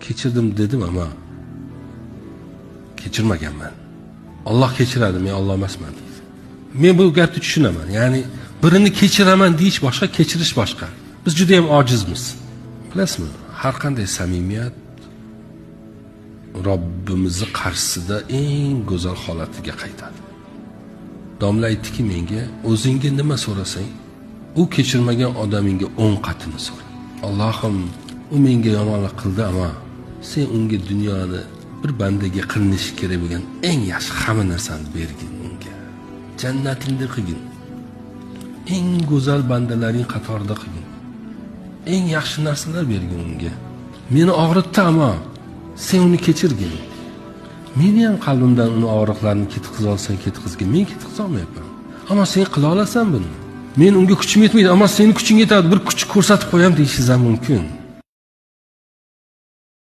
kechirdim dedim, ama kechirmaganman. Alloh kechiradi, men Alloh emasman. Men bu gapni tushunaman. Ya'ni birini kechiraman deyish boshqa, kechirish boshqa. Biz juda ham ojizmiz. Bilasizmi? Har qanday samimiyat Robbimizning qarshisida eng go'zal holatiga qaytadi. Domla aytdiki menga, o'zingga nima so'rasang, u kechirmagan odamingga 10 qatini so'ra. Allohim, u menga yomonlik qildi, ama sen unga dunyoni bir bandaga qilinishi kerak bo'lgan eng yaxshi hamma narsani bergin unga. Jannatingda qilgin. Eng go'zal bandalaring qatorida qilgin. Eng yaxshi narsalar bergin unga. Meni og'ritdi, ama sen uni kechirgin. Meni ham qalbimdan uni og'riqlarini ketkiza olsang ketkizgin. Men ketkiza olmayapman. Ama sen qila olasan buni. Men unga kuchim yetmaydi, ama sening kuching yetadi. Bir kuch ko'rsatib qo'yam deyishingiz ham mumkin.